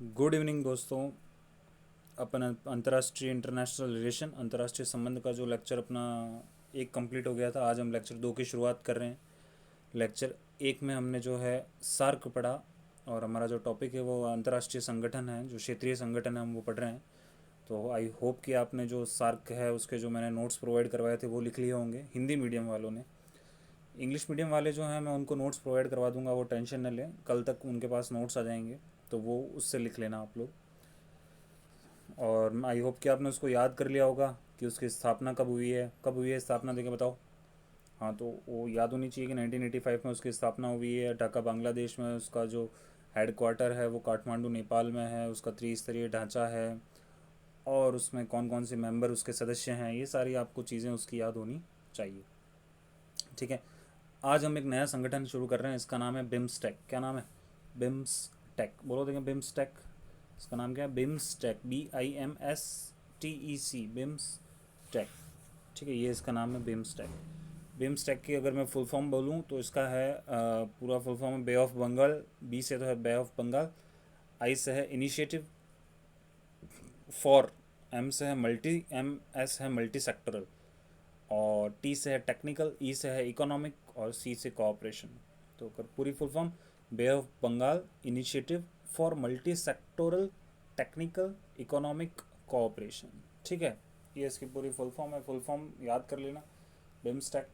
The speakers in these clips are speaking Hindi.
गुड इवनिंग दोस्तों। अपन अंतर्राष्ट्रीय इंटरनेशनल रिलेशन अंतर्राष्ट्रीय संबंध का जो लेक्चर अपना एक कंप्लीट हो गया था, आज हम लेक्चर 2 की शुरुआत कर रहे हैं। लेक्चर 1 में हमने जो है सार्क पढ़ा और हमारा जो टॉपिक है वो अंतर्राष्ट्रीय संगठन है, जो क्षेत्रीय संगठन है हम वो पढ़ रहे हैं। तो आई होप कि आपने जो सार्क है उसके जो मैंने नोट्स प्रोवाइड करवाए थे वो लिख लिए होंगे, हिंदी मीडियम वालों ने। इंग्लिश मीडियम वाले जो हैं मैं उनको नोट्स प्रोवाइड करवा दूंगा, वो टेंशन न लें, कल तक उनके पास नोट्स आ जाएंगे, तो वो उससे लिख लेना आप लोग। और आई होप कि आपने उसको याद कर लिया होगा कि उसकी स्थापना कब हुई है स्थापना, देके बताओ। हाँ, तो वो याद होनी चाहिए कि 1985 में उसकी स्थापना हुई है। ढाका बांग्लादेश में उसका जो हेड क्वार्टर है वो काठमांडू नेपाल में है। उसका त्रिस्तरीय ढांचा है और उसमें कौन कौन से मेंबर उसके सदस्य हैं, ये सारी आपको चीज़ें उसकी याद होनी चाहिए। ठीक है, आज हम एक नया संगठन शुरू कर रहे हैं, इसका नाम है बिम्सटेक। क्या नाम है? बिम्सटेक। बोलो देखें, बिम्सटेक। इसका नाम क्या है? BIMSTEC, BIMSTEC, BIMSTEC. ठीक है, ये इसका नाम है बिम्सटेक। बिम्सटेक की अगर मैं फुल फॉर्म बोलूँ तो इसका है पूरा फुल फॉर्म है बे ऑफ बंगाल। बी से तो है बे ऑफ बंगाल, आई से है इनिशिएटिव फॉर, एम से है मल्टी, MS है मल्टी सेक्टरल, और टी से है टेक्निकल, ई से है इकोनॉमिक और सी से कोऑपरेशन। तो अगर पूरी full form, Bay of Bengal initiative for multi sectoral technical economic cooperation. ठीक है, ये इसकी पूरी फुल फॉर्म है। फुल फॉर्म याद कर लेना, बिम्सटेक।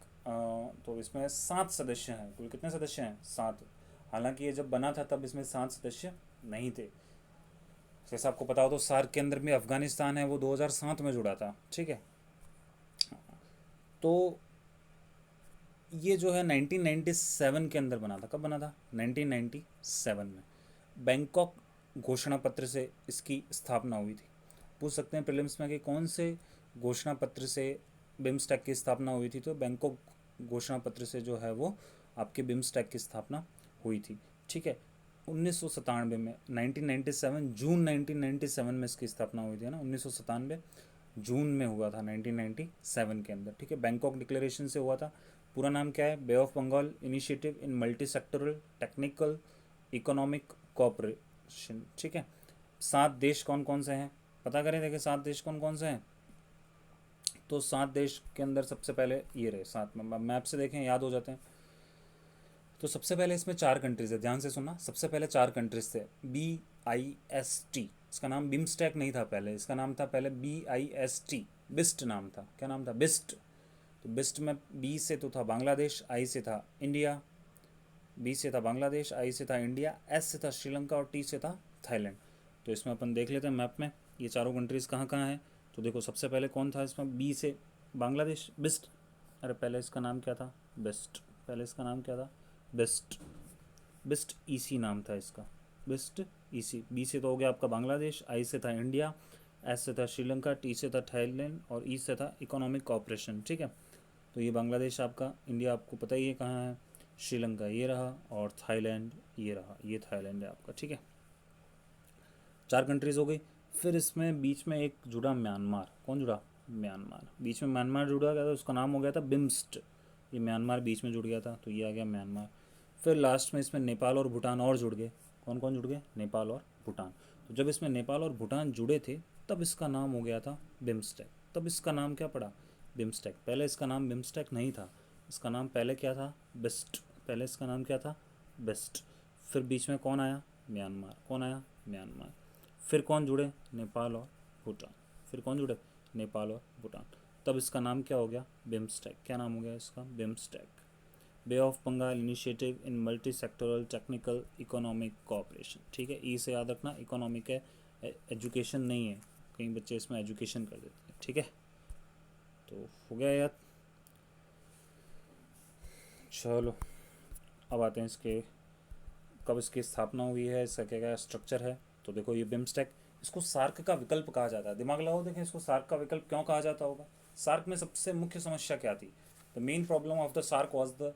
तो इसमें 7 सदस्य हैं। कुल कितने सदस्य हैं? 7। हालांकि ये जब बना था तब इसमें 7 सदस्य नहीं थे। जैसा आपको पता हो तो सार्क के अंदर में अफगानिस्तान है वो 2007 में जुड़ा था। ठीक है, तो ये जो है 1997 के अंदर बना था। कब बना था? 1997 में बैंकॉक घोषणा पत्र से इसकी स्थापना हुई थी। पूछ सकते हैं प्रीलिम्स में कि कौन से घोषणा पत्र से बिम्सटेक की स्थापना हुई थी, तो बैंकॉक घोषणा पत्र से जो है वो आपके बिम्सटेक की स्थापना हुई थी। ठीक है, 1997 में, 1997 जून 1997 में इसकी स्थापना हुई थी ना, 1997 जून में हुआ था 1997 के अंदर। ठीक है, बैंकॉक डिक्लेरेशन से हुआ था। पूरा नाम क्या है? Bay of Bengal initiative in multi sectoral technical economic cooperation. ठीक है, 7 देश कौन कौन से हैं पता करें, देखें 7 देश कौन कौन से हैं। तो 7 देश के अंदर सबसे पहले ये रहे 7 में, मैप से देखें याद हो जाते हैं। तो सबसे पहले इसमें 4 कंट्रीज है, ध्यान से सुनना। सबसे पहले 4 कंट्रीज थे, BIST। इसका नाम बिम्सटेक नहीं था पहले, इसका नाम था पहले BIST, बिस्ट नाम था। क्या नाम था? बिस्ट। तो बिस्ट में बी से तो था बांग्लादेश, आई से था इंडिया, बी से था बांग्लादेश, आई से था इंडिया, एस से था श्रीलंका और टी से था थाईलैंड। तो इसमें अपन देख लेते हैं मैप में ये चारों कंट्रीज़ कहाँ कहाँ हैं। तो देखो सबसे पहले कौन था इसमें? बी से बांग्लादेश, बिस्ट। अरे पहले इसका नाम क्या था? बेस्ट। पहले इसका नाम क्या था? बेस्ट। बिस्ट EC नाम था इसका, बिस्ट EC। बी से तो हो गया आपका बांग्लादेश, आई से था इंडिया, एस से था श्रीलंका, टी से था थाईलैंड और ई से था इकोनॉमिक कॉपरेशन। ठीक है, तो ये बांग्लादेश आपका, इंडिया आपको पता ही है कहाँ है, श्रीलंका ये रहा, और थाईलैंड ये रहा, ये थाईलैंड है आपका। ठीक है, 4 कंट्रीज़ हो गई। फिर इसमें बीच में एक जुड़ा म्यांमार। कौन जुड़ा? म्यांमार। बीच में म्यांमार जुड़ा गया था, उसका नाम हो गया था बिम्स्ट। ये म्यांमार बीच में जुड़ गया था तो ये आ गया म्यांमार। फिर लास्ट में इसमें नेपाल और भूटान और जुड़ गए। कौन कौन जुड़ गए? नेपाल और भूटान। तो जब इसमें नेपाल और भूटान जुड़े थे तब इसका नाम हो गया था बिम्सटेक। तब इसका नाम क्या पड़ा? बिम्सटेक। पहले इसका नाम बिम्सटेक नहीं था, इसका नाम पहले क्या था? बेस्ट। पहले इसका नाम क्या था? बेस्ट। फिर बीच में कौन आया? म्यांमार। कौन आया? म्यांमार। फिर कौन जुड़े? नेपाल और भूटान। फिर कौन जुड़े? नेपाल और भूटान। तब इसका नाम क्या हो गया? बिम्सटेक। क्या नाम हो गया इसका? BIMSTEC. Bay of Bengal initiative in multi sectoral technical economic cooperation. ठीक है, ई से याद रखना, इकोनॉमिक है, एजुकेशन नहीं है, कई बच्चे इसमें एजुकेशन कर देते हैं। ठीक है, तो हो गया याद। चलो अब आते हैं इसके, कब इसकी स्थापना हुई है, इसका क्या क्या स्ट्रक्चर है। तो देखो ये बिम्सटेक, इसको सार्क का विकल्प कहा जाता है। दिमाग लगाओ, देखें इसको सार्क का विकल्प क्यों कहा जाता होगा। सार्क में सबसे मुख्य समस्या क्या थी? The main problem of the SAARC was the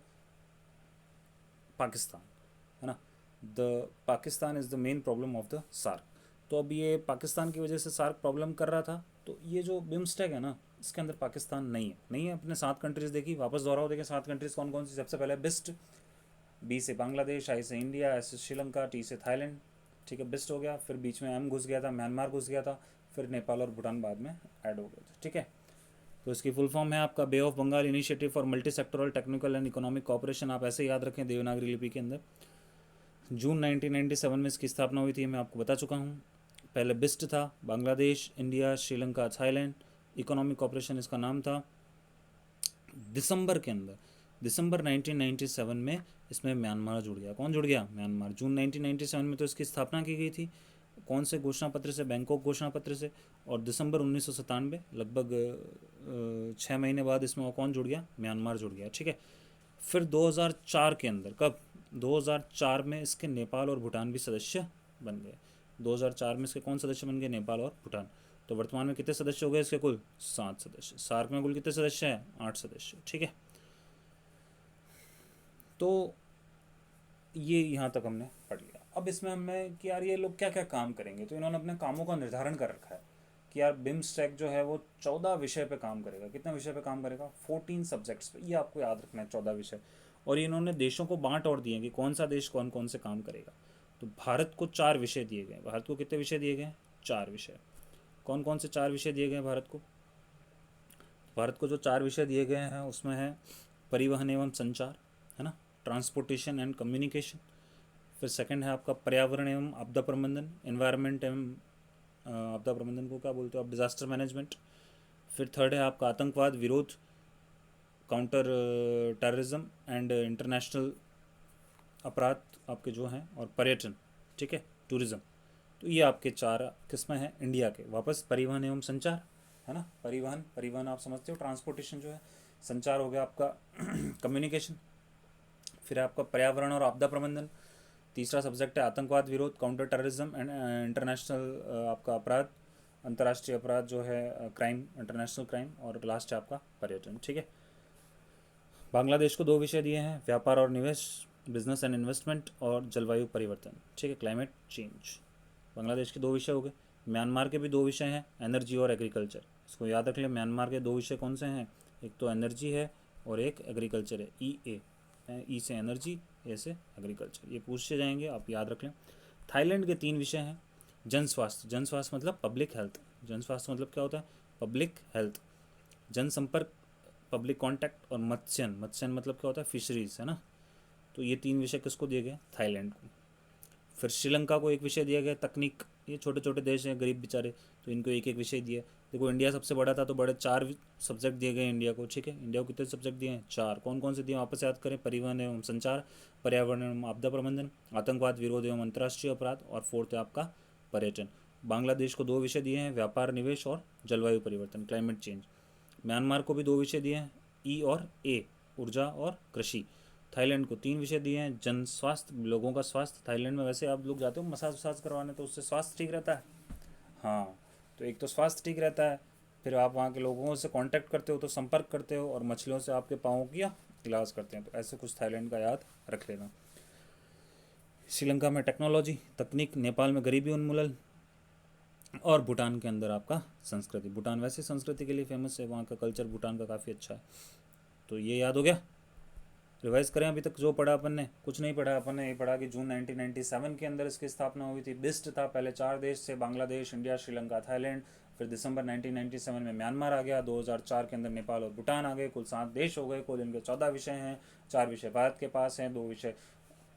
Pakistan, है ना। The Pakistan is the main problem of the SAARC. तो अब ये पाकिस्तान की वजह से सार्क प्रॉब्लम कर रहा था, तो ये जो बिम्सटेक है ना, इसके अंदर पाकिस्तान नहीं है। नहीं है, अपने 7 कंट्रीज़ देखी, वापस दोहराओ, देखें 7 कंट्रीज़ कौन कौन सी। सबसे पहले बिस्ट, बी से बांग्लादेश, आई से इंडिया, एस से श्रीलंका, टी से थाईलैंड, ठीक है, बिस्ट हो गया, फिर बीच में एम घुस गया था, म्यांमार घुस गया था, फिर नेपाल और भूटान बाद में ऐड हो गए थे। ठीक है, तो इसकी फुल फॉर्म है आपका Bay of Bengal initiative for multi sectoral technical and economic cooperation. आप ऐसे याद रखें देवनागरी लिपि के अंदर। जून 1997 में इसकी स्थापना हुई थी, मैं आपको बता चुका हूँ। पहले बिस्ट था, Bangladesh, India, Sri Lanka, Thailand, economic cooperation इसका नाम था। दिसंबर के अंदर, दिसंबर 1997 में इसमें म्यांमार जुड़ गया। कौन जुड़ गया? म्यांमार। जून 1997 में तो इसकी स्थापना की गई थी। कौन से घोषणा पत्र से? बैंकॉक घोषणा पत्र से। और दिसंबर 1997 लगभग 6 महीने बाद इसमें और कौन जुड़ गया? म्यांमार जुड़ गया। ठीक है, फिर 2004 के अंदर, कब? 2004 में इसके नेपाल और भूटान भी सदस्य बन गए। 2004 में इसके कौन सदस्य बन गए? नेपाल और भूटान। तो वर्तमान में कितने सदस्य हो गए इसके? कुल 7 सदस्य। सार्क में कुल कितने सदस्य हैं? 8 सदस्य। ठीक है, तो ये यहाँ तक हमने पढ़ लिया। अब इसमें हमें कि यार ये लोग क्या क्या काम करेंगे, तो इन्होंने अपने कामों का निर्धारण कर रखा है कि यार बिम्स्टेक जो है वो 14 विषय पे काम करेगा। कितने विषय पे काम करेगा? 14 सब्जेक्ट्स पे। ये आपको याद रखना है, 14 विषय। और इन्होंने देशों को बांट और दिए कि कौन सा देश कौन कौन से काम करेगा। तो भारत को 4 विषय दिए गए। भारत को कितने विषय दिए गए? 4 विषय। कौन कौन से 4 विषय दिए गए भारत को? भारत को जो 4 विषय दिए गए हैं उसमें है परिवहन एवं संचार, है ना, ट्रांसपोर्टेशन एंड कम्युनिकेशन। फिर सेकंड है आपका पर्यावरण एवं आपदा प्रबंधन, एनवायरनमेंट एवं आपदा प्रबंधन को क्या बोलते हो आप? Disaster management. फिर थर्ड है आपका आतंकवाद विरोध, काउंटर टेररिज्म एंड इंटरनेशनल अपराध आपके जो हैं, और पर्यटन। ठीक है, टूरिज्म। तो ये आपके 4 किस्में हैं इंडिया के। वापस परिवहन एवं संचार, है ना, परिवहन, परिवहन आप समझते हो, ट्रांसपोर्टेशन जो है। संचार हो गया आपका कम्युनिकेशन। फिर आपका पर्यावरण और आपदा प्रबंधन। तीसरा सब्जेक्ट है आतंकवाद विरोध, काउंटर टेररिज्म एंड इंटरनेशनल आपका अपराध, अंतर्राष्ट्रीय अपराध जो है, क्राइम, इंटरनेशनल क्राइम। और लास्ट है आपका पर्यटन। ठीक है, बांग्लादेश को 2 विषय दिए हैं, व्यापार और निवेश, बिजनेस एंड इन्वेस्टमेंट, और जलवायु परिवर्तन। ठीक है, क्लाइमेट चेंज। बांग्लादेश के 2 विषय हो गए। म्यांमार के भी 2 विषय हैं, एनर्जी और एग्रीकल्चर। इसको याद रख लें, म्यांमार के 2 विषय कौन से हैं? एक तो एनर्जी है और एक एग्रीकल्चर है। ई से एनर्जी, ए से एग्रीकल्चर। ये पूछे जाएंगे, आप याद रख लें। थाईलैंड के 3 विषय हैं, जन स्वास्थ्य। जन स्वास्थ्य मतलब पब्लिक हेल्थ। जन स्वास्थ्य मतलब क्या होता है? Public health. जनसंपर्क, पब्लिक कॉन्टैक्ट। और मत्स्यन, मत्स्यन मतलब क्या होता है? फिशरीज, है ना। तो ये 3 विषय किसको दिए गए? थाईलैंड को। फिर श्रीलंका को 1 विषय दिया गया, तकनीक। ये छोटे छोटे देश हैं, गरीब बेचारे, तो इनको 1 विषय दिए। देखो इंडिया सबसे बड़ा था तो बड़े 4 सब्जेक्ट दिए गए इंडिया को। ठीक है, इंडिया को कितने सब्जेक्ट दिए हैं? 4। कौन कौन से दिए वापस याद करें? परिवहन एवं संचार, पर्यावरण एवं आपदा प्रबंधन, आतंकवाद विरोध एवं अंतर्राष्ट्रीय अपराध, और 4th है आपका पर्यटन। बांग्लादेश को 2 विषय दिए हैं, व्यापार, निवेश और जलवायु परिवर्तन, क्लाइमेट चेंज। म्यांमार को भी 2 विषय दिए हैं, ई और ए, ऊर्जा और कृषि। थाईलैंड को 3 विषय दिए हैं, जन स्वास्थ्य, लोगों का स्वास्थ्य। थाईलैंड में वैसे आप लोग जाते हो मसाज वसाज करवाने, तो उससे स्वास्थ्य ठीक रहता है। हाँ, तो एक तो स्वास्थ्य ठीक रहता है, फिर आप वहाँ के लोगों से कांटेक्ट करते हो, तो संपर्क करते हो, और मछलियों से आपके पाँव की इलाज करते हैं। तो ऐसे कुछ थाईलैंड का याद रख लेना। श्रीलंका में टेक्नोलॉजी, तकनीक। नेपाल में गरीबी उन्मूलन। और भूटान के अंदर आपका संस्कृति। भूटान वैसे संस्कृति के लिए फेमस है, वहाँ का कल्चर भूटान का काफ़ी अच्छा है। तो ये याद हो गया। रिवाइज करें अभी तक जो पढ़ा अपन ने? कुछ नहीं पढ़ा अपन ने। ये पढ़ा कि जून 1997 के अंदर इसकी स्थापना हुई थी। बिस्ट था, पहले 4 देश थे, बांग्लादेश, इंडिया, श्रीलंका, थाईलैंड। फिर दिसंबर 1997 में म्यांमार आ गया। 2004 के अंदर नेपाल और भूटान आ गए। कुल 7 देश हो गए। कुल इनके 14 विषय हैं। 4 विषय भारत के पास हैं, 2 विषय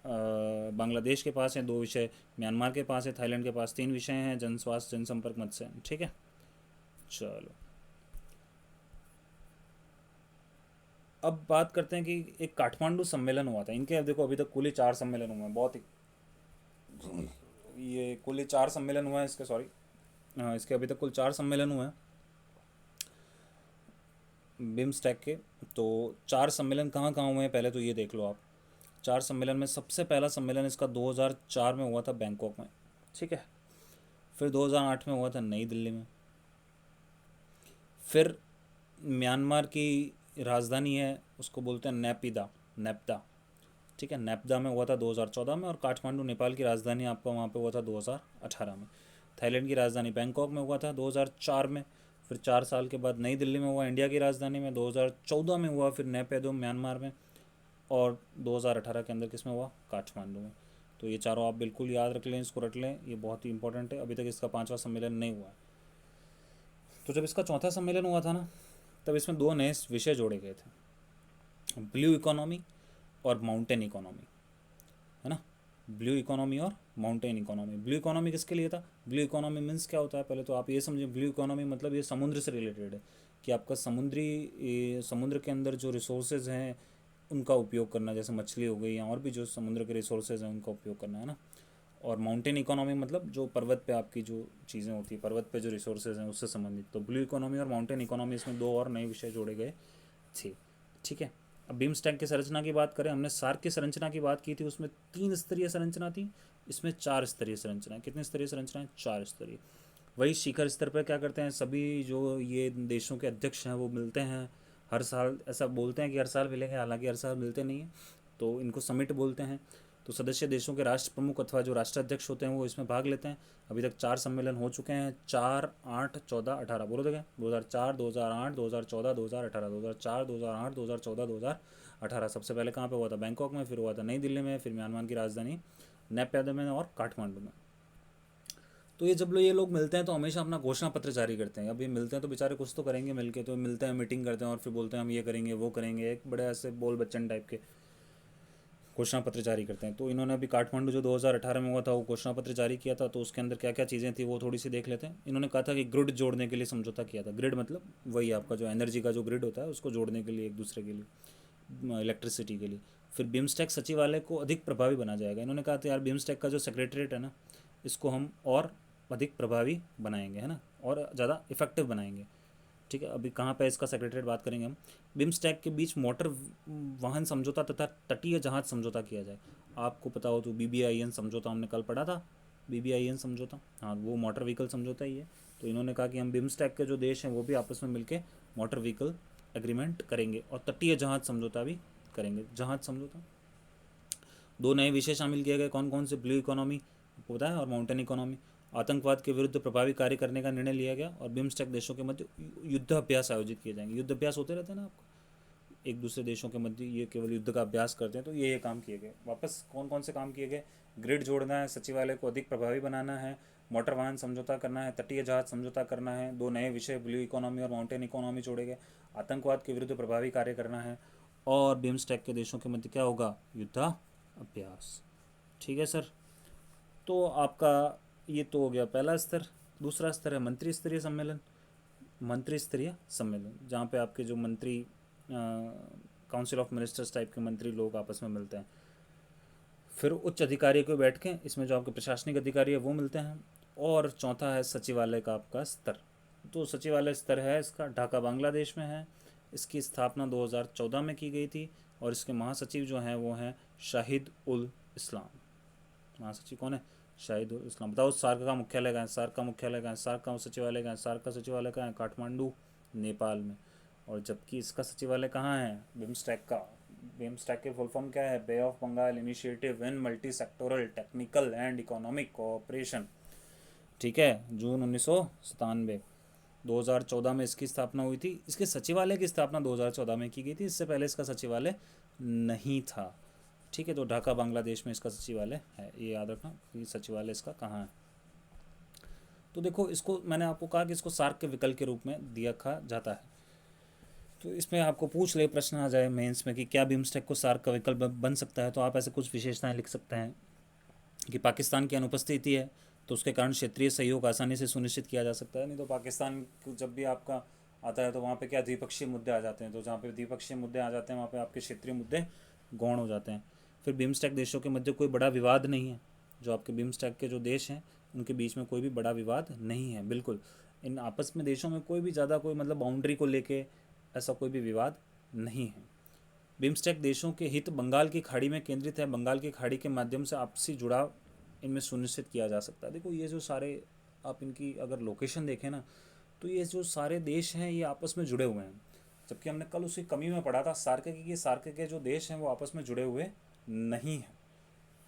बांग्लादेश के पास हैं, 2 विषय म्यांमार के पास है, थाईलैंड के पास 3 विषय हैं, जन स्वास्थ्य, जनसंपर्क, मत्स्य। ठीक है, चलो अब बात करते हैं कि एक काठमांडू सम्मेलन हुआ था इनके। देखो अभी तक कुल ही 4 सम्मेलन हुए हैं, बहुत ही, ये कुल ही 4 सम्मेलन हुए हैं इसके, सॉरी, हाँ, इसके अभी तक कुल 4 सम्मेलन हुए हैं बिम्स्टेक के। तो 4 सम्मेलन कहाँ कहाँ हुए हैं पहले तो ये देख लो आप। 4 सम्मेलन में सबसे पहला सम्मेलन इसका 2004 में हुआ था बैंकॉक में। ठीक है, फिर 2008 में हुआ था नई दिल्ली में। फिर म्यांमार की राजधानी है, उसको बोलते हैं नेपिदा, नेपदा। ठीक है, नेपदा में हुआ था 2014 में। और काठमांडू नेपाल की राजधानी आपका वहाँ पे हुआ था 2018 में। थाईलैंड की राजधानी बैंकॉक में हुआ था 2004 में। फिर 4 साल के बाद नई दिल्ली में हुआ, इंडिया की राजधानी में 2014 में हुआ। फिर नेपेदो म्यांमार में। और 2018 के अंदर किस में हुआ? काठमांडू में। तो तो ये चारों आप बिल्कुल याद रख लें, इसको रख लें, ये बहुत ही इंपॉर्टेंट है। अभी तक इसका 5वां सम्मेलन नहीं हुआ है। तो जब इसका 4था सम्मेलन हुआ था ना, तब इसमें 2 नए विषय जोड़े गए थे, ब्लू इकोनॉमी और माउंटेन इकोनॉमी, है ना। ब्लू इकोनॉमी और माउंटेन इकोनॉमी। ब्लू इकोनॉमी किसके लिए था? ब्लू इकोनॉमी मीन्स क्या होता है, पहले तो आप ये समझिए। ब्लू इकोनॉमी मतलब ये समुद्र से रिलेटेड है, कि आपका समुद्र के अंदर जो रिसोर्सेज हैं उनका उपयोग करना, जैसे मछली हो गई या और भी जो समुद्र के रिसोर्सेज हैं उनका उपयोग करना, है ना। और माउंटेन इकोनॉमी मतलब जो पर्वत पे आपकी जो चीज़ें होती है, पर्वत पे जो रिसोर्सेज हैं उससे संबंधित। तो ब्लू इकोनॉमी और माउंटेन इकोनॉमी, इसमें 2 और नए विषय जोड़े गए थे, ठीक है। अब बिम्स्टेक की संरचना की बात करें, हमने सार्क की संरचना की बात की थी, उसमें 3 स्तरीय संरचना थी, इसमें 4 स्तरीय संरचना है। कितने स्तरीय संरचना है? 4 स्तरीय। वही शिखर स्तर पर क्या करते हैं, सभी जो ये देशों के अध्यक्ष हैं वो मिलते हैं हर साल। ऐसा बोलते हैं कि हर साल मिलेंगे, हालांकि हर साल मिलते नहीं हैं, तो इनको समिट बोलते हैं। तो सदस्य देशों के राष्ट्र प्रमुख अथवा जो राष्ट्राध्यक्ष होते हैं वो इसमें भाग लेते हैं। अभी तक 4 सम्मेलन हो चुके हैं, 4, 8, 14, 18। बोलो तो क्या, 2004, 2008, 2014, 2018, 2004, 2008, 2014, 2018। सबसे पहले कहाँ पे हुआ था? बैंकॉक में, फिर हुआ था नई दिल्ली में, फिर म्यांमार की राजधानी नेप्यादा में और काठमांडू में। तो ये जब ये लोग मिलते हैं तो हमेशा अपना घोषणा पत्र जारी करते हैं। अब ये मिलते हैं तो बेचारे कुछ तो करेंगे मिलके, तो मिलते हैं, मीटिंग करते हैं और फिर बोलते हैं हम ये करेंगे वो करेंगे, एक बड़े ऐसे बोल बच्चन टाइप के घोषणा पत्र जारी करते हैं। तो इन्होंने अभी काठमांडू जो 2018 में हुआ था वो घोषणा पत्र जारी किया था, तो उसके अंदर क्या क्या चीज़ें थी वो थोड़ी सी देख लेते हैं। इन्होंने कहा था कि ग्रिड जोड़ने के लिए समझौता किया था। ग्रिड मतलब वही आपका जो एनर्जी का जो ग्रिड होता है उसको जोड़ने के लिए, एक दूसरे के लिए, इलेक्ट्रिसिटी के लिए। फिर बिम्स्टेक सचिवालय को अधिक प्रभावी बना जाएगा। इन्होंने कहा था यार बिम्स्टेक का जो सेक्रेटरीट है ना, इसको हम और अधिक प्रभावी बनाएंगे, है ना, और ज़्यादा इफेक्टिव बनाएंगे, ठीक है। अभी कहाँ पे इसका सेक्रेटरीट बात करेंगे हम। बिम्स्टेक के बीच मोटर वाहन समझौता तथा तटीय जहाज समझौता किया जाए। आपको पता हो तो BBIN समझौता हमने कल पढ़ा था, BBIN समझौता, हाँ वो मोटर व्हीकल समझौता ही है। तो इन्होंने कहा कि हम बिम्स्टेक के जो देश हैं वो भी आपस में मिलकर मोटर व्हीकल एग्रीमेंट करेंगे और तटीय जहाज समझौता भी करेंगे। जहाज समझौता, 2 नए विषय शामिल किए गए, कौन कौन से? ब्लू इकोनॉमी होता है और माउंटेन इकोनॉमी। आतंकवाद के विरुद्ध प्रभावी कार्य करने का निर्णय लिया गया और बिम्स्टेक देशों के मध्य युद्ध अभ्यास आयोजित किए जाएंगे। युद्ध अभ्यास होते रहते हैं ना आपको, एक दूसरे देशों के मध्य ये केवल युद्ध का अभ्यास करते हैं। तो ये काम किए गए। वापस कौन कौन से काम किए गए? ग्रिड जोड़ना है, सचिवालय को अधिक प्रभावी बनाना है, मोटर वाहन समझौता करना है, तटीय जहाज समझौता करना है, 2 नए विषय ब्लू इकोनॉमी और माउंटेन इकोनॉमी जोड़े गए, आतंकवाद के विरुद्ध प्रभावी कार्य करना है, और बिम्स्टेक के देशों के मध्य क्या होगा? युद्ध अभ्यास, ठीक है सर। तो आपका ये तो हो गया पहला स्तर। दूसरा स्तर है मंत्री स्तरीय सम्मेलन। मंत्री स्तरीय सम्मेलन जहाँ पे आपके जो मंत्री, काउंसिल ऑफ मिनिस्टर्स टाइप के मंत्री लोग आपस में मिलते हैं। फिर उच्च अधिकारी को बैठ के, इसमें जो आपके प्रशासनिक अधिकारी है वो मिलते हैं। और चौथा है सचिवालय का आपका स्तर। तो सचिवालय स्तर है इसका, ढाका बांग्लादेश में है। इसकी स्थापना 2014 में की गई थी और इसके महासचिव जो हैं वो हैं शाहिद उल इस्लाम। महासचिव कौन है? शाहिद उल इस्लाम। बताओ सार्क का मुख्यालय कहाँ है? सार्क का मुख्यालय कहाँ है? सार्क का सचिवालय कहाँ है? सार्क का सचिवालय कहाँ है? काठमांडू, नेपाल में। और जबकि इसका सचिवालय कहाँ है? बिम्स्टेक का। बिम्स्टेक की फुल फॉर्म क्या है? Bay of Bengal initiative in multi sectoral technical and economic cooperation, ठीक है। जून 1997, 2014 में इसकी स्थापना हुई थी। इसके सचिवालय की स्थापना 2014 में की गई थी, इससे पहले इसका सचिवालय नहीं था, ठीक है। तो ढाका बांग्लादेश में इसका सचिवालय है, ये याद रखना कि सचिवालय इसका कहाँ है। तो देखो, इसको मैंने आपको कहा कि इसको सार्क के विकल्प के रूप में दिया खा जाता है। तो इसमें आपको पूछ ले, प्रश्न आ जाए मेंस में कि क्या बिम्स्टेक को सार्क का विकल्प बन सकता है, तो आप ऐसे कुछ विशेषताएं लिख सकते हैं कि पाकिस्तान की अनुपस्थिति है तो उसके कारण क्षेत्रीय सहयोग आसानी से सुनिश्चित किया जा सकता है। नहीं तो पाकिस्तान जब भी आपका आता है तो वहाँ पे क्या द्विपक्षीय मुद्दे आ जाते हैं, तो जहाँ पे द्विपक्षीय मुद्दे आ जाते हैं वहाँ पे आपके क्षेत्रीय मुद्दे गौण हो जाते हैं। फिर बिम्स्टेक देशों के मध्य कोई बड़ा विवाद नहीं है। जो आपके बिम्स्टेक के जो देश हैं उनके बीच में कोई भी बड़ा विवाद नहीं है, बिल्कुल। इन आपस में देशों में कोई भी ज़्यादा कोई मतलब बाउंड्री को लेके ऐसा कोई भी विवाद नहीं है। बिम्स्टेक देशों के हित बंगाल की खाड़ी में केंद्रित है। बंगाल की खाड़ी के माध्यम से आपसी जुड़ाव इनमें सुनिश्चित किया जा सकता है। देखो ये जो सारे, आप इनकी अगर लोकेशन देखें ना, तो ये जो सारे देश हैं ये आपस में जुड़े हुए हैं। जबकि हमने कल उसकी कमी में पढ़ा था सार्क की, कि सार्क के जो देश हैं वो आपस में जुड़े हुए नहीं हैं,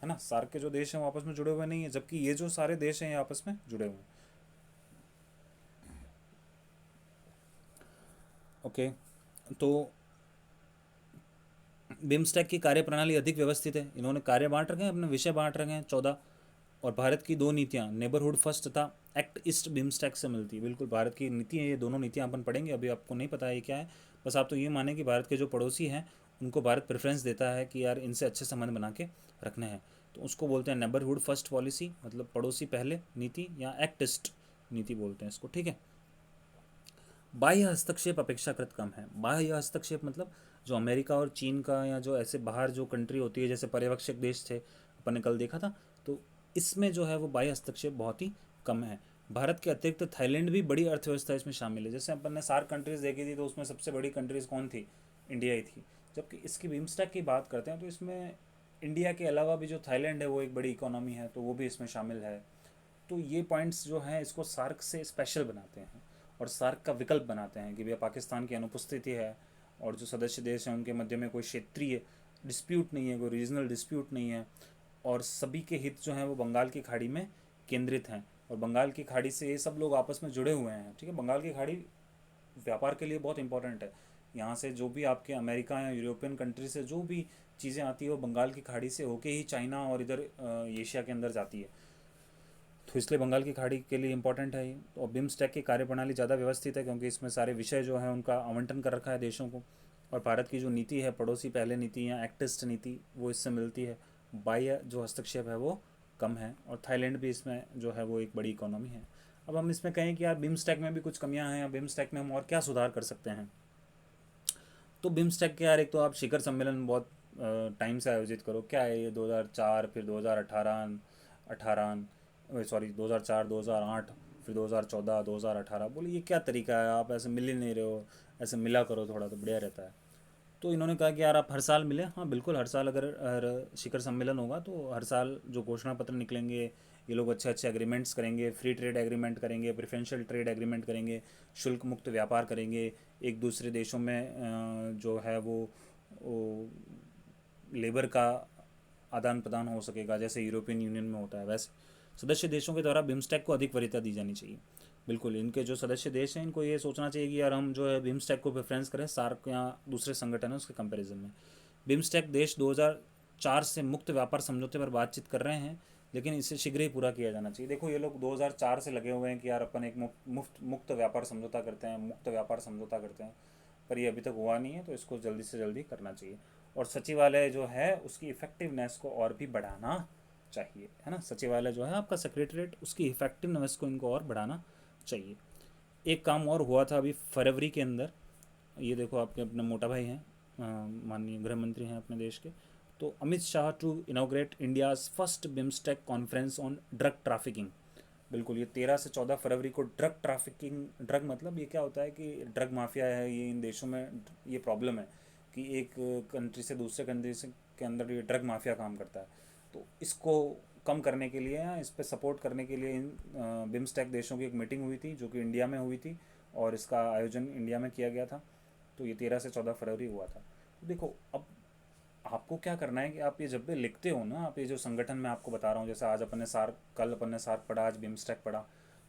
है ना। सार्क के जो देश हैं वो आपस में जुड़े हुए नहीं है, जबकि ये जो सारे देश हैं ये आपस में जुड़े हुए हैं। ओके, तो बिम्स्टेक की कार्यप्रणाली अधिक व्यवस्थित है। इन्होंने कार्य बांट रखे हैं, अपने विषय बांट रखे हैं 14। और भारत की दो नीतियाँ नेबरहुड फर्स्ट तथा एक्ट ईस्ट बिम्स्टेक से मिलती है। बिल्कुल भारत की नीति है, ये दोनों नीतियाँ अपन पढ़ेंगे, अभी आपको नहीं पता है क्या है। बस आप तो ये माने कि भारत के जो पड़ोसी हैं उनको भारत प्रेफरेंस देता है कि यार इनसे अच्छे संबंध बना के रखने हैं, तो उसको बोलते हैं नेबरहुड फर्स्ट पॉलिसी, मतलब पड़ोसी पहले नीति, या एक्ट ईस्ट नीति बोलते हैं इसको, ठीक है। बाह्य हस्तक्षेप अपेक्षाकृत कम है। बाह्य हस्तक्षेप मतलब जो अमेरिका और चीन का, या जो ऐसे बाहर जो कंट्री होती है, जैसे पर्यवेक्षक देश थे अपन ने कल देखा था, तो इसमें जो है वो बाह्य हस्तक्षेप बहुत ही कम है। भारत के अतिरिक्त थाईलैंड भी बड़ी अर्थव्यवस्था इसमें शामिल है। जैसे अपन ने सार्क कंट्रीज देखी थी, तो उसमें सबसे बड़ी कंट्रीज कौन थी? इंडिया ही थी। जबकि इसकी बिम्स्टेक की बात करते हैं तो इसमें इंडिया के अलावा भी जो थाईलैंड है वो एक बड़ी इकोनॉमी है, तो वो भी इसमें शामिल है। तो ये पॉइंट्स जो हैं इसको सार्क से स्पेशल बनाते हैं और सार्क का विकल्प बनाते हैं कि भैया पाकिस्तान की अनुपस्थिति है और जो सदस्य देश हैं उनके मध्य में कोई क्षेत्रीय डिस्प्यूट नहीं है, कोई रीजनल डिस्प्यूट नहीं है, और सभी के हित जो हैं वो बंगाल की खाड़ी में केंद्रित हैं। और बंगाल की खाड़ी से ये सब लोग आपस में जुड़े हुए हैं, ठीक है। बंगाल की खाड़ी व्यापार के लिए बहुत इंपॉर्टेंट है। यहाँ से जो भी आपके अमेरिका या यूरोपियन कंट्री से जो भी चीज़ें आती है वो बंगाल की खाड़ी से होके ही चाइना और इधर एशिया के अंदर जाती है, तो इसलिए बंगाल की खाड़ी के लिए इंपॉर्टेंट है ये। और बिम्स्टेक की कार्यप्रणाली ज़्यादा व्यवस्थित है क्योंकि इसमें सारे विषय जो है उनका आवंटन कर रखा है देशों को। और भारत की जो नीति है पड़ोसी पहले नीति या एक्टिस्ट नीति, वो इससे मिलती है। बाह्य जो हस्तक्षेप है वो कम है, और थाईलैंड भी इसमें जो है वो एक बड़ी इकोनॉमी है। अब हम इसमें कहें कि यार बिम्स्टेक में भी कुछ कमियां हैं, या बिम्स्टेक में हम और क्या सुधार कर सकते हैं, तो बिम्स्टेक के यार एक तो आप शिखर सम्मेलन बहुत टाइम से आयोजित करो। क्या है ये 2004, फिर 2018, 18 सॉरी 2004, 2008, फिर 2014, 2018, बोले ये क्या तरीका है, आप ऐसे मिल ही नहीं रहे हो, ऐसे मिला करो थोड़ा तो बढ़िया रहता है। तो इन्होंने कहा कि यार आप हर साल मिले। हाँ बिल्कुल, हर साल अगर हर शिखर सम्मेलन होगा तो हर साल जो घोषणा पत्र निकलेंगे, ये लोग अच्छे अच्छे एग्रीमेंट्स करेंगे, फ्री ट्रेड एग्रीमेंट करेंगे, प्रेफरेंशियल ट्रेड एग्रीमेंट करेंगे, शुल्क मुक्त व्यापार करेंगे, एक दूसरे देशों में जो है वो लेबर का आदान प्रदान हो सकेगा, जैसे यूरोपियन यूनियन में होता है वैसे। सदस्य देशों के द्वारा बिम्स्टेक को अधिक वरीयता दी जानी चाहिए। बिल्कुल, इनके जो सदस्य देश हैं इनको ये सोचना चाहिए कि यार हम जो है बिम्स्टेक को प्रेफरेंस करें सार्क या दूसरे संगठन है उसके कंपैरिजन में। बिम्स्टेक देश 2004 से मुक्त व्यापार समझौते पर बातचीत कर रहे हैं, लेकिन इसे शीघ्र ही पूरा किया जाना चाहिए। देखो ये लोग 2004 से लगे हुए हैं कि यार अपन एक मुक्त व्यापार समझौता करते हैं, मुक्त व्यापार समझौता करते हैं, पर ये अभी तक हुआ नहीं है, तो इसको जल्दी से जल्दी करना चाहिए। और सचिवालय जो है उसकी इफ़ेक्टिवनेस को और भी बढ़ाना चाहिए, है ना। सचिवालय जो है आपका सेक्रेटरीट, उसकी इफ़ेक्टिवनेस को इनको और बढ़ाना चाहिए। एक काम और हुआ था अभी फरवरी के अंदर, ये देखो आपके अपने मोटा भाई हैं, माननीय गृह मंत्री हैं अपने देश के, तो Amit Shah to inaugurate India's first BIMSTEC conference on drug trafficking. बिल्कुल, ये 13 से 14 फरवरी को ड्रग ट्रैफिकिंग, ड्रग मतलब ये क्या होता है कि ड्रग माफिया है ये इन देशों में, ये प्रॉब्लम है कि एक कंट्री से दूसरे कंट्री से के अंदर ये ड्रग माफिया काम करता है। तो इसको कम करने के लिए या इस पर सपोर्ट करने के लिए इन बिम्स्टेक देशों की एक मीटिंग हुई थी जो कि इंडिया में हुई थी, और इसका आयोजन इंडिया में किया गया था। तो ये 13 से 14 फरवरी हुआ था। तो देखो अब आपको क्या करना है कि आप ये जब भी लिखते हो ना, आप ये जो संगठन मैं आपको बता रहा हूँ, जैसे आज अपन ने सार्क, कल अपन ने सार्क पढ़ा, आज बिम्स्टेक पढ़ा,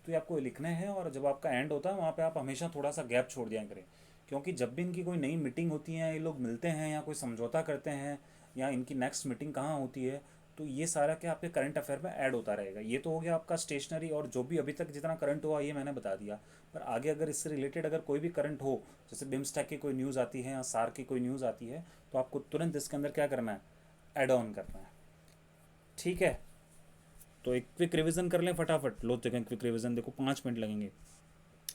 तो ये आपको लिखना है। और जब आपका एंड होता है वहाँ पे आप हमेशा थोड़ा सा गैप छोड़ दिया करें, क्योंकि जब भी इनकी कोई नई मीटिंग होती है, ये लोग मिलते हैं या कोई समझौता करते हैं, या इनकी नेक्स्ट मीटिंग कहाँ होती है, तो ये सारा क्या आपके करंट अफेयर में ऐड होता रहेगा। ये तो हो गया आपका स्टेशनरी, और जो भी अभी तक जितना करंट हुआ ये मैंने बता दिया। पर आगे अगर इससे रिलेटेड अगर कोई भी करंट हो, जैसे बिम्स्टेक की कोई न्यूज़ आती है या सार्क की कोई न्यूज़ आती है, तो आपको तुरंत इसके अंदर क्या करना है, ऐड ऑन करना है, ठीक है। तो एक क्विक रिवीजन कर लें फटाफट, लो देखें क्विक रिवीजन, देखो 5 मिनट लगेंगे।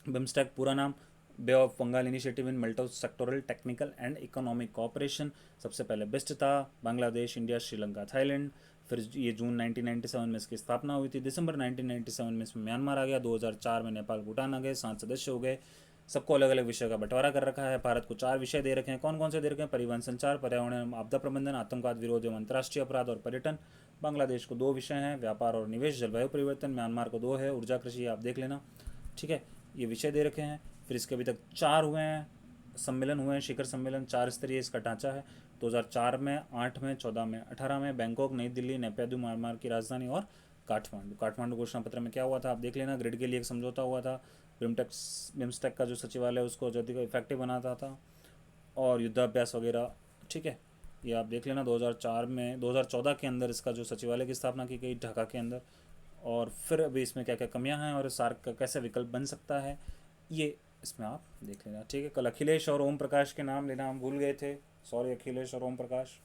बिम्स्टेक पूरा नाम Bay of Bengal initiative in multi sectoral technical and economic cooperation. सबसे पहले बेस्ट था बांग्लादेश, इंडिया, श्रीलंका, थाईलैंड। फिर ये जून 1997 में इसकी स्थापना हुई थी। दिसंबर 1997 में इसमें म्यांमार आ गया। 2004 में नेपाल, भूटान आ गए, 7 सदस्य हो गए। सबको अलग अलग विषय का बंटवारा कर रखा है। भारत को 4 विषय दे रखे हैं। कौन कौन से दे रखे हैं? परिवहन, संचार, पर्यावरण एवं आपदा प्रबंधन, आतंकवाद विरोध एवं अंतर्राष्ट्रीय अपराध और पर्यटन। बांग्लादेश को 2 विषय हैं, व्यापार और निवेश, जलवायु परिवर्तन। म्यांमार को 2 है, ऊर्जा, कृषि, आप देख लेना, ठीक है। ये विषय दे रखे हैं। फिर इसके अभी तक 4 हुए हैं, सम्मेलन हुए हैं, शिखर सम्मेलन 4 स्तरीय इसका ढांचा है। 2004 में, 8 में, 14 में, 18 में बैंकॉक, नई दिल्ली, नेपियादू म्यांमार की राजधानी, और काठमांडू। काठमांडू घोषणा पत्र में क्या हुआ था आप देख लेना। ग्रिड के लिए एक समझौता हुआ था। बिम्स्टेक का जो सचिवालय उसको ज्यादा इफेक्टिव बनाता था, और युद्धाभ्यास वगैरह, ठीक है। ये आप देख लेना 2004 में 2014 के अंदर इसका जो सचिवालय की स्थापना की गई ढाका के अंदर, और फिर अभी इसमें क्या क्या कमियां हैं और सार्क का कैसे विकल्प बन सकता है, ये इसमें आप देख लेना। ठीक है, कल अखिलेश और ओम प्रकाश के नाम लेना हम भूल गए थे, सॉरी अखिलेश और ओम प्रकाश।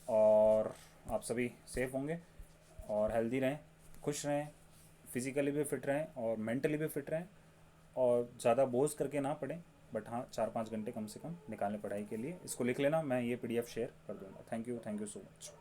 और आप सभी सेफ होंगे और हेल्दी रहें, खुश रहें, फिज़िकली भी फिट रहें और मेंटली भी फिट रहें, और ज़्यादा बोझ करके ना पढ़ें, बट हाँ 4-5 घंटे कम से कम निकालें पढ़ाई के लिए। इसको लिख लेना, मैं ये PDF शेयर कर दूँगा। Thank you so much.